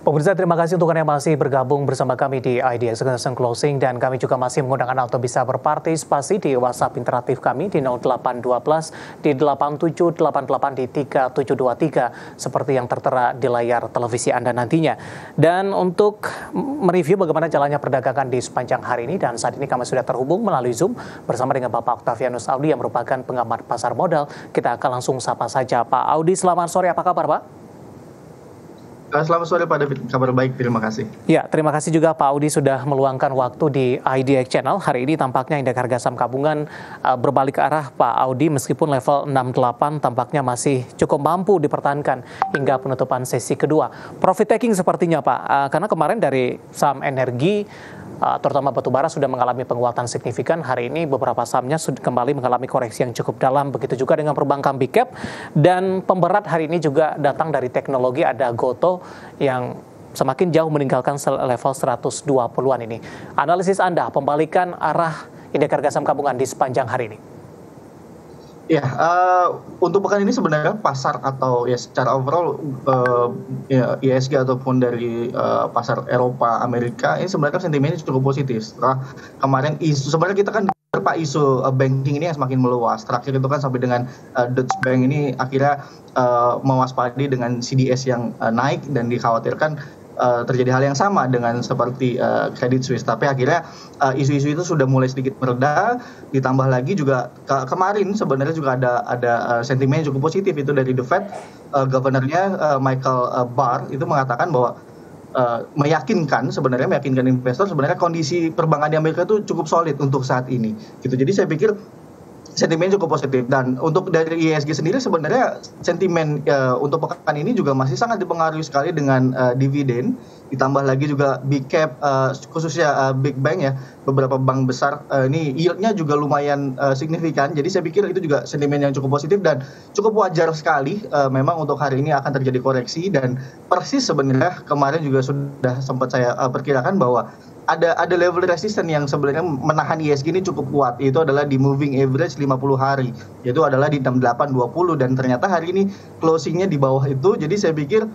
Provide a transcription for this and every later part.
Pemirsa, terima kasih untuk Anda yang masih bergabung bersama kami di IDX Closing, dan kami juga masih mengundang Anda untuk bisa berpartisipasi di WhatsApp interaktif kami di 0812 di 8788 di 3723 seperti yang tertera di layar televisi Anda nantinya. Dan untuk mereview bagaimana jalannya perdagangan di sepanjang hari ini, dan saat ini kami sudah terhubung melalui Zoom bersama dengan Bapak Octavianus Audi yang merupakan pengamat pasar modal. Kita akan langsung sapa saja. Pak Audi, selamat sore, apa kabar Pak? Selamat sore Pak David, kabar baik, terima kasih. Ya, terima kasih juga Pak Audi sudah meluangkan waktu di IDX Channel. Hari ini tampaknya indeks harga saham gabungan berbalik arah Pak Audi, meskipun level 68 tampaknya masih cukup mampu dipertahankan hingga penutupan sesi kedua. Profit taking sepertinya Pak, karena kemarin dari saham energi terutama batubara sudah mengalami penguatan signifikan. Hari ini beberapa sahamnya sudah kembali mengalami koreksi yang cukup dalam. Begitu juga dengan perbankan big cap, dan pemberat hari ini juga datang dari teknologi, ada Goto yang semakin jauh meninggalkan level 120-an ini. Analisis Anda, pembalikan arah indeks harga saham gabungan di sepanjang hari ini? Ya, untuk pekan ini sebenarnya pasar atau ya secara overall ISG ataupun dari pasar Eropa, Amerika ini sebenarnya sentimennya cukup positif. Setelah kemarin sebenarnya kita kan terpa isu banking ini yang semakin meluas. Terakhir itu kan sampai dengan Deutsche Bank ini akhirnya mewaspadi dengan CDS yang naik, dan dikhawatirkan terjadi hal yang sama dengan seperti Credit Suisse. Tapi akhirnya isu-isu itu sudah mulai sedikit mereda. Ditambah lagi juga kemarin sebenarnya juga ada sentimen yang cukup positif, itu dari The Fed. Governornya Michael Barr itu mengatakan bahwa meyakinkan investor sebenarnya kondisi perbankan di Amerika itu cukup solid untuk saat ini gitu. Jadi saya pikir sentimen cukup positif. Dan untuk dari ISG sendiri sebenarnya sentimen untuk pekan ini juga masih sangat dipengaruhi sekali dengan dividen, ditambah lagi juga big cap, khususnya big bank ya, beberapa bank besar ini yieldnya juga lumayan signifikan. Jadi saya pikir itu juga sentimen yang cukup positif dan cukup wajar sekali. Memang untuk hari ini akan terjadi koreksi, dan persis sebenarnya kemarin juga sudah sempat saya perkirakan bahwa ada level resisten yang sebenarnya menahan ISG ini cukup kuat, yaitu adalah di moving average 50 hari, yaitu adalah di 6820, dan ternyata hari ini closingnya di bawah itu. Jadi saya pikir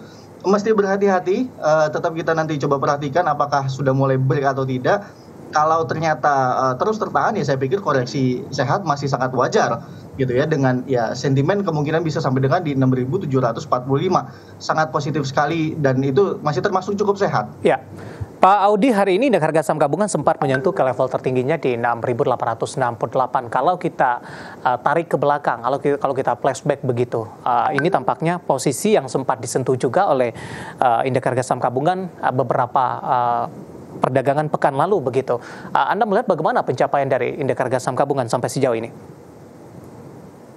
mesti berhati-hati, tetap kita nanti coba perhatikan apakah sudah mulai break atau tidak. Kalau ternyata terus tertahan, ya saya pikir koreksi sehat masih sangat wajar gitu ya, dengan ya sentimen kemungkinan bisa sampai dengan di 6.745, sangat positif sekali, dan itu masih termasuk cukup sehat. Ya. Pak Audi, hari ini indeks harga saham gabungan sempat menyentuh ke level tertingginya di 6.868. Kalau kita tarik ke belakang, kalau kita flashback begitu, ini tampaknya posisi yang sempat disentuh juga oleh indeks harga saham gabungan beberapa perdagangan pekan lalu begitu. Anda melihat bagaimana pencapaian dari indeks harga saham gabungan sampai sejauh ini?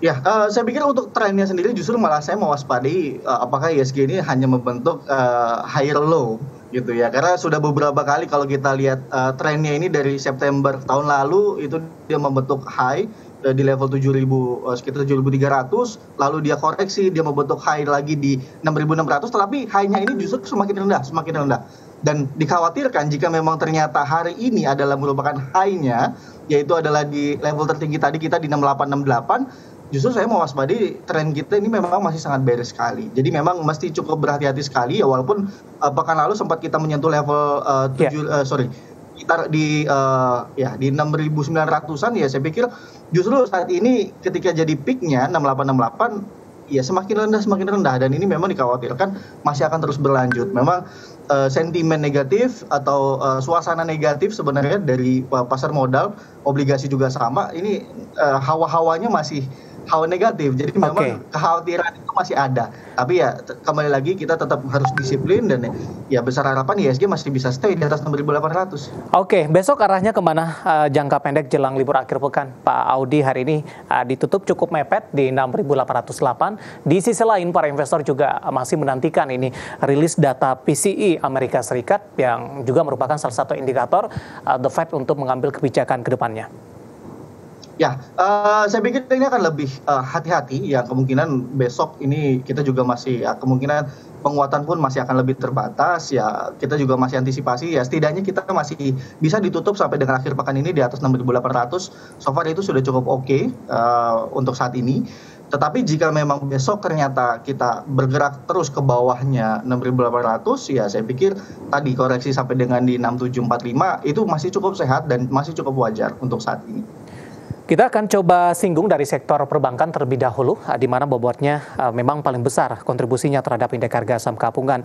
Ya, saya pikir untuk trennya sendiri justru malah saya mewaspadai apakah ISG ini hanya membentuk higher low gitu ya, karena sudah beberapa kali kalau kita lihat trennya ini dari September tahun lalu itu dia membentuk high di level 7.000, sekitar 7.300, lalu dia koreksi, dia membentuk high lagi di 6.600, tetapi high-nya ini justru semakin rendah, dan dikhawatirkan jika memang ternyata hari ini adalah merupakan high-nya, yaitu adalah di level tertinggi tadi kita di 6868, justru saya mewaspadai tren kita ini memang masih sangat bearish sekali. Jadi memang mesti cukup berhati-hati sekali ya, walaupun pekan lalu sempat kita menyentuh level sekitar di 6.900-an ya. Saya pikir justru saat ini ketika jadi peak-nya 6868 ya semakin rendah, dan ini memang dikhawatirkan masih akan terus berlanjut. Memang sentimen negatif atau suasana negatif sebenarnya dari pasar modal, obligasi juga sama. Ini hawa-hawanya masih hawa negatif, jadi memang kekhawatiran itu masih ada. Tapi ya kembali lagi kita tetap harus disiplin, dan ya besar harapan ISG masih bisa stay di atas 6.800. Oke, besok arahnya kemana jangka pendek jelang libur akhir pekan? Pak Audi, hari ini ditutup cukup mepet di 6.808. Di sisi lain para investor juga masih menantikan ini rilis data PCE Amerika Serikat yang juga merupakan salah satu indikator The Fed untuk mengambil kebijakan ke depannya. Ya, saya pikir ini akan lebih hati-hati ya, kemungkinan besok ini kita juga masih kemungkinan penguatan pun masih akan lebih terbatas ya. Kita juga masih antisipasi ya, setidaknya kita masih bisa ditutup sampai dengan akhir pekan ini di atas 6.800. So far itu sudah cukup oke untuk saat ini. Tetapi jika memang besok ternyata kita bergerak terus ke bawahnya 6.800, ya saya pikir tadi koreksi sampai dengan di 6.745 itu masih cukup sehat dan masih cukup wajar untuk saat ini. Kita akan coba singgung dari sektor perbankan terlebih dahulu, di mana bobotnya memang paling besar kontribusinya terhadap indeks harga saham gabungan.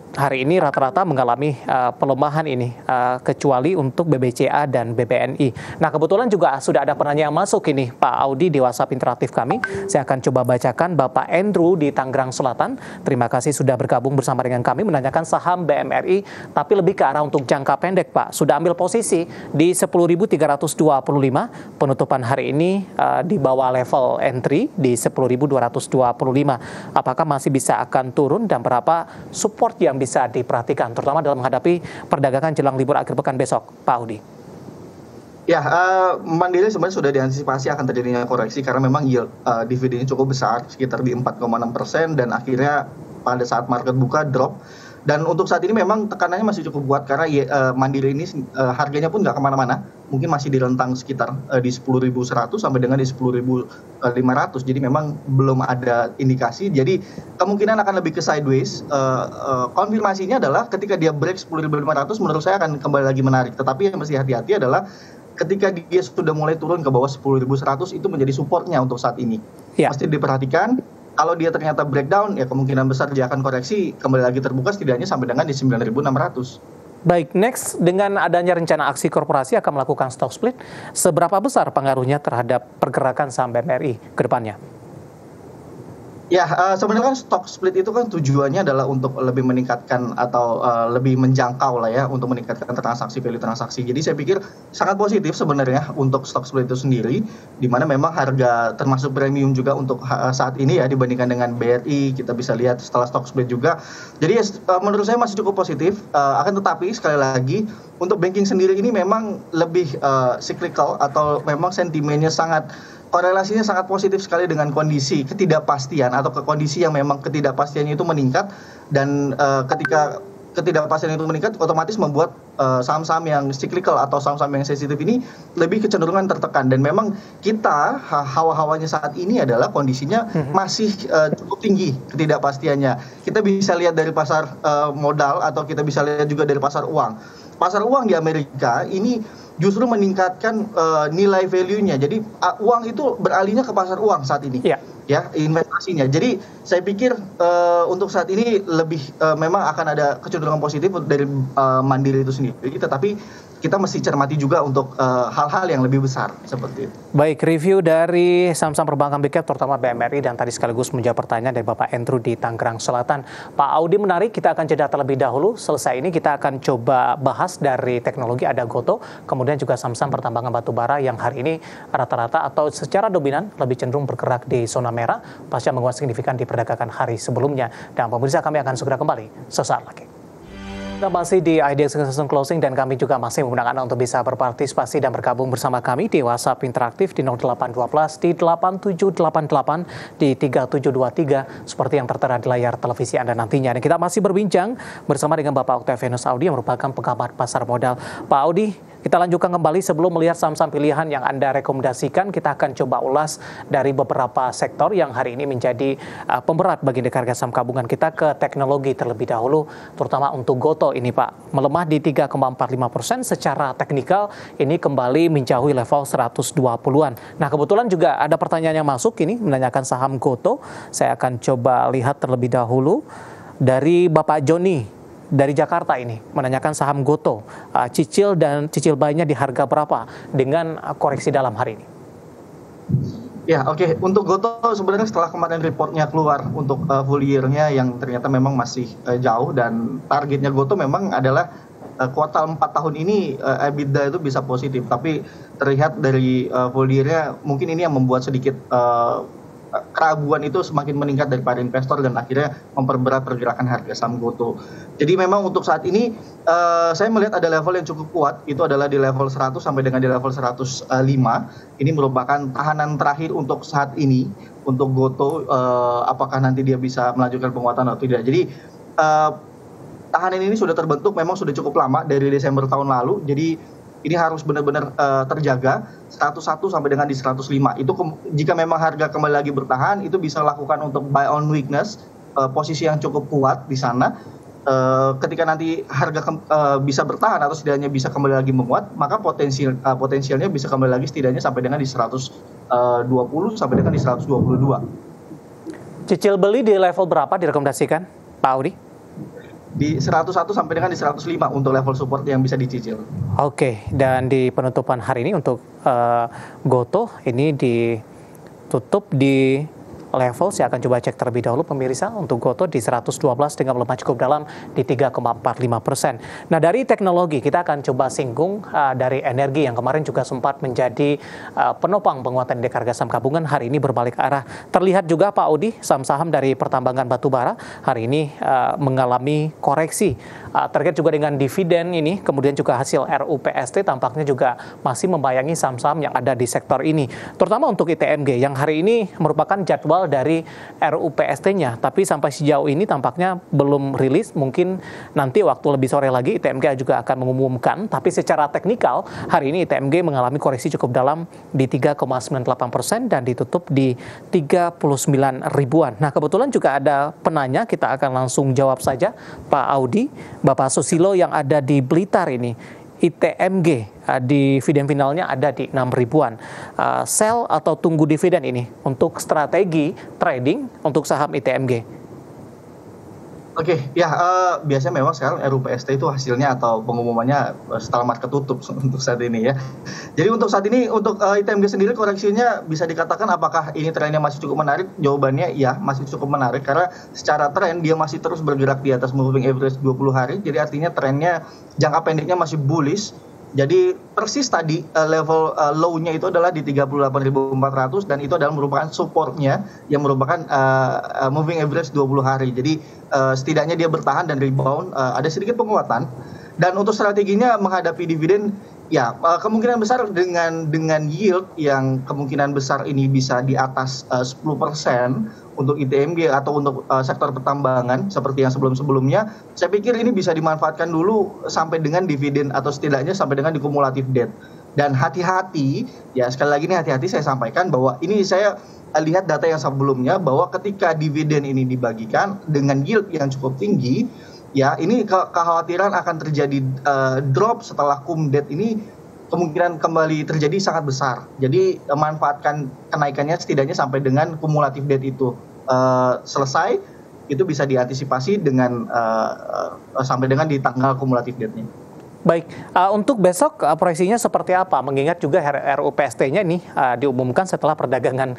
Hari ini rata-rata mengalami pelemahan ini, kecuali untuk BBCA dan BBNI. Nah, kebetulan juga sudah ada penanya yang masuk ini, Pak Audi, di WhatsApp interaktif kami. Saya akan coba bacakan. Bapak Andrew di Tangerang Selatan, terima kasih sudah bergabung bersama dengan kami, menanyakan saham BMRI, tapi lebih ke arah untuk jangka pendek, Pak. Sudah ambil posisi di 10.325, penutupan hari ini di bawah level entry di 10.225. Apakah masih bisa akan turun dan berapa support yang bisa diperhatikan, terutama dalam menghadapi perdagangan jelang libur akhir pekan besok, Pak Audi? Ya, Mandiri sebenarnya sudah diantisipasi akan terjadinya koreksi karena memang yield dividennya cukup besar, sekitar di 4,6%, dan akhirnya pada saat market buka drop. Dan untuk saat ini memang tekanannya masih cukup kuat karena Mandiri ini harganya pun nggak kemana-mana, mungkin masih di rentang sekitar di 10.100 sampai dengan di 10.500. Jadi memang belum ada indikasi. Jadi kemungkinan akan lebih ke sideways. Konfirmasinya adalah ketika dia break 10.500, menurut saya akan kembali lagi menarik. Tetapi yang mesti hati-hati adalah ketika dia sudah mulai turun ke bawah 10.100, itu menjadi supportnya untuk saat ini. Ya. Mesti diperhatikan. Kalau dia ternyata breakdown, ya kemungkinan besar dia akan koreksi kembali lagi terbuka setidaknya sampai dengan di 9.600. Baik, next, dengan adanya rencana aksi korporasi akan melakukan stock split, seberapa besar pengaruhnya terhadap pergerakan saham BMRI ke depannya? Ya, sebenarnya kan stock split itu kan tujuannya adalah untuk lebih meningkatkan atau lebih menjangkau lah ya, untuk meningkatkan value transaksi. Jadi saya pikir sangat positif sebenarnya untuk stock split itu sendiri, di mana memang harga termasuk premium juga untuk saat ini ya dibandingkan dengan BRI, kita bisa lihat setelah stock split juga. Jadi menurut saya masih cukup positif, akan tetapi sekali lagi untuk banking sendiri ini memang lebih cyclical atau memang sentimennya korelasinya sangat positif sekali dengan kondisi ketidakpastian atau ke kondisi yang memang ketidakpastiannya itu meningkat, dan ketika ketidakpastian itu meningkat otomatis membuat saham-saham yang cyclical atau saham-saham yang sensitif ini lebih kecenderungan tertekan. Dan memang kita hawa-hawanya saat ini adalah kondisinya masih cukup tinggi ketidakpastiannya. Kita bisa lihat dari pasar modal atau kita bisa lihat juga dari pasar uang. Pasar uang di Amerika ini justru meningkatkan nilai value-nya. Jadi uang itu beralihnya ke pasar uang saat ini. Ya, investasinya. Jadi saya pikir untuk saat ini lebih memang akan ada kecenderungan positif dari Mandiri itu sendiri. Tetapi kita mesti cermati juga untuk hal-hal yang lebih besar seperti itu. Baik, review dari saham-saham perbankan big cap terutama BMRI, dan tadi sekaligus menjawab pertanyaan dari Bapak Andrew di Tangerang Selatan. Pak Audi, menarik, kita akan jeda terlebih dahulu. Selesai ini kita akan coba bahas dari teknologi, ada Goto, kemudian juga saham-saham pertambangan batubara yang hari ini rata-rata atau secara dominan lebih cenderung bergerak di zona merah pasca menguat signifikan di perdagangan hari sebelumnya. Dan pemirsa, kami akan segera kembali sesaat lagi. Kita masih di IDX Season Closing dan kami juga masih mengundang Anda untuk bisa berpartisipasi dan bergabung bersama kami di WhatsApp interaktif di 0812 di 8788 di 3723 seperti yang tertera di layar televisi Anda nantinya. Dan kita masih berbincang bersama dengan Bapak Octavianus Audi yang merupakan pengamat pasar modal. Pak Audi, kita lanjutkan kembali sebelum melihat saham-saham pilihan yang Anda rekomendasikan. Kita akan coba ulas dari beberapa sektor yang hari ini menjadi pemberat bagi indeks harga saham gabungan kita, ke teknologi terlebih dahulu, terutama untuk Goto ini, Pak. Melemah di 3,45%, secara teknikal ini kembali menjauhi level 120-an. Nah, kebetulan juga ada pertanyaan yang masuk ini menanyakan saham Goto. Saya akan coba lihat terlebih dahulu dari Bapak Joni dari Jakarta ini menanyakan saham Goto, cicil dan cicil buy-nya di harga berapa dengan koreksi dalam hari ini? Ya, oke. Untuk Goto sebenarnya setelah kemarin reportnya keluar untuk full year-nya yang ternyata memang masih jauh, dan targetnya Goto memang adalah kuartal 4 tahun ini EBITDA itu bisa positif, tapi terlihat dari full year-nya mungkin ini yang membuat sedikit keraguan itu semakin meningkat daripada investor dan akhirnya memperberat pergerakan harga saham Goto. Jadi memang untuk saat ini saya melihat ada level yang cukup kuat, itu adalah di level 100 sampai dengan di level 105. Ini merupakan tahanan terakhir untuk saat ini untuk Goto, apakah nanti dia bisa melanjutkan penguatan atau tidak. Jadi tahanan ini sudah terbentuk memang sudah cukup lama dari Desember tahun lalu. Jadi ini harus benar-benar terjaga 101 sampai dengan di 105. Itu jika memang harga kembali lagi bertahan, itu bisa lakukan untuk buy on weakness, posisi yang cukup kuat di sana. Ketika nanti harga bisa bertahan atau setidaknya bisa kembali lagi menguat, maka potensialnya bisa kembali lagi setidaknya sampai dengan di 120 sampai dengan di 122. Cicil beli di level berapa direkomendasikan, Pak Audi? Di 101 sampai dengan di 105 untuk level support yang bisa dicicil. Oke, dan di penutupan hari ini untuk GoTo ini ditutup di level, saya akan coba cek terlebih dahulu pemirsa, untuk GoTo di 112 dengan melemah cukup dalam di 3,45%. Nah, dari teknologi kita akan coba singgung dari energi yang kemarin juga sempat menjadi penopang penguatan indeks harga saham gabungan, hari ini berbalik arah. Terlihat juga Pak Audi, saham-saham dari pertambangan batubara hari ini mengalami koreksi. Terkait juga dengan dividen ini, kemudian juga hasil RUPST tampaknya juga masih membayangi saham-saham yang ada di sektor ini. Terutama untuk ITMG yang hari ini merupakan jadwal dari RUPST-nya, tapi sampai sejauh ini tampaknya belum rilis. Mungkin nanti waktu lebih sore lagi ITMG juga akan mengumumkan, tapi secara teknikal hari ini ITMG mengalami koreksi cukup dalam di 3,98% dan ditutup di 39 ribuan. Nah, kebetulan juga ada penanya, kita akan langsung jawab saja Pak Audi. Bapak Susilo yang ada di Blitar ini, ITMG dividen finalnya ada di 6 ribuan. Sell atau tunggu dividen ini untuk strategi trading untuk saham ITMG? Oke, ya biasanya memang sekarang RUPST itu hasilnya atau pengumumannya setelah market tutup untuk saat ini ya. Jadi untuk saat ini untuk ITMG sendiri koreksinya bisa dikatakan apakah ini trennya masih cukup menarik? Jawabannya ya, masih cukup menarik karena secara tren dia masih terus bergerak di atas moving average 20 hari. Jadi artinya trennya jangka pendeknya masih bullish. Jadi persis tadi level low-nya itu adalah di 38.400 dan itu adalah merupakan supportnya yang merupakan moving average 20 hari. Jadi setidaknya dia bertahan dan rebound, ada sedikit penguatan. Dan untuk strateginya menghadapi dividen, ya kemungkinan besar dengan yield yang kemungkinan besar ini bisa di atas 10% untuk ITMG atau untuk sektor pertambangan seperti yang sebelum-sebelumnya, saya pikir ini bisa dimanfaatkan dulu sampai dengan dividen atau setidaknya sampai dengan di cumulative debt. Dan hati-hati, ya sekali lagi nih hati-hati saya sampaikan bahwa ini saya lihat data yang sebelumnya bahwa ketika dividen ini dibagikan dengan yield yang cukup tinggi, ya ini kekhawatiran akan terjadi drop setelah cum debt ini kemungkinan kembali terjadi sangat besar. Jadi manfaatkan kenaikannya setidaknya sampai dengan cumulative debt itu selesai, itu bisa diantisipasi dengan sampai dengan di tanggal cumulative debt-nya. Baik, untuk besok proyeksinya seperti apa? Mengingat juga RUPST-nya ini diumumkan setelah perdagangan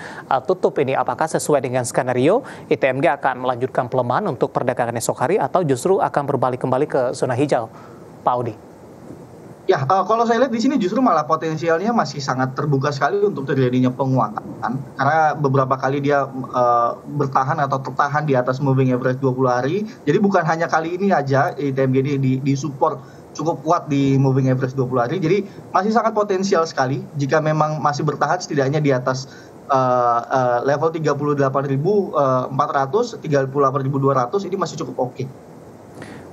tutup ini. Apakah sesuai dengan skenario ITMG akan melanjutkan pelemahan untuk perdagangan esok hari atau justru akan berbalik kembali ke zona hijau, Pak Audi? Ya, kalau saya lihat di sini justru malah potensialnya masih sangat terbuka sekali untuk terjadinya penguatan. Karena beberapa kali dia bertahan atau tertahan di atas moving average 20 hari. Jadi bukan hanya kali ini aja ITMG ini di support cukup kuat di moving average 20 hari. Jadi masih sangat potensial sekali jika memang masih bertahan setidaknya di atas level 38.400, 38.200 ini masih cukup oke.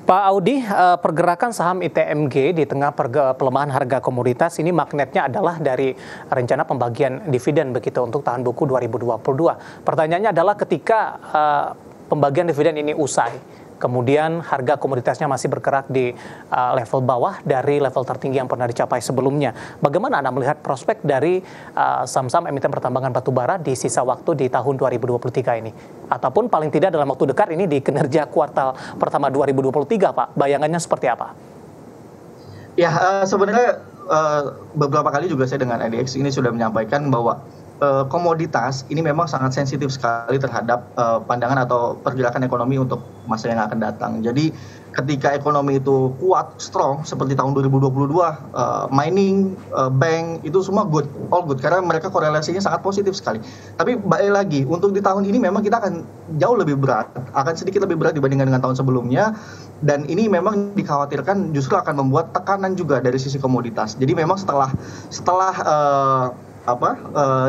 Pak Audi, pergerakan saham ITMG di tengah pelemahan harga komoditas ini magnetnya adalah dari rencana pembagian dividen begitu untuk tahun buku 2022. Pertanyaannya adalah ketika pembagian dividen ini usai, kemudian harga komoditasnya masih bergerak di level bawah dari level tertinggi yang pernah dicapai sebelumnya. Bagaimana Anda melihat prospek dari saham-saham emiten pertambangan batubara di sisa waktu di tahun 2023 ini? Ataupun paling tidak dalam waktu dekat ini di kinerja kuartal pertama 2023, Pak. Bayangannya seperti apa? Ya, sebenarnya beberapa kali juga saya dengan IDX ini sudah menyampaikan bahwa komoditas ini memang sangat sensitif sekali terhadap pandangan atau pergerakan ekonomi untuk masa yang akan datang. Jadi ketika ekonomi itu kuat, strong seperti tahun 2022, mining, bank itu semua all good karena mereka korelasinya sangat positif sekali. Tapi balik lagi, untuk di tahun ini memang kita akan jauh lebih berat, akan sedikit lebih berat dibandingkan dengan tahun sebelumnya. Dan ini memang dikhawatirkan justru akan membuat tekanan juga dari sisi komoditas. Jadi memang setelah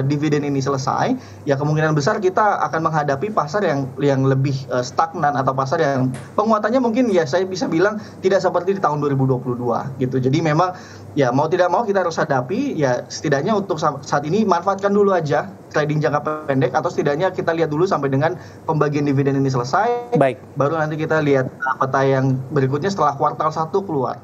dividen ini selesai, ya kemungkinan besar kita akan menghadapi pasar yang lebih stagnan atau pasar yang penguatannya mungkin ya saya bisa bilang tidak seperti di tahun 2022 gitu. Jadi memang ya mau tidak mau kita harus hadapi, ya setidaknya untuk saat ini manfaatkan dulu aja trading jangka pendek, atau setidaknya kita lihat dulu sampai dengan pembagian dividen ini selesai. Baik. Baru nanti kita lihat peta yang berikutnya setelah kuartal 1 keluar.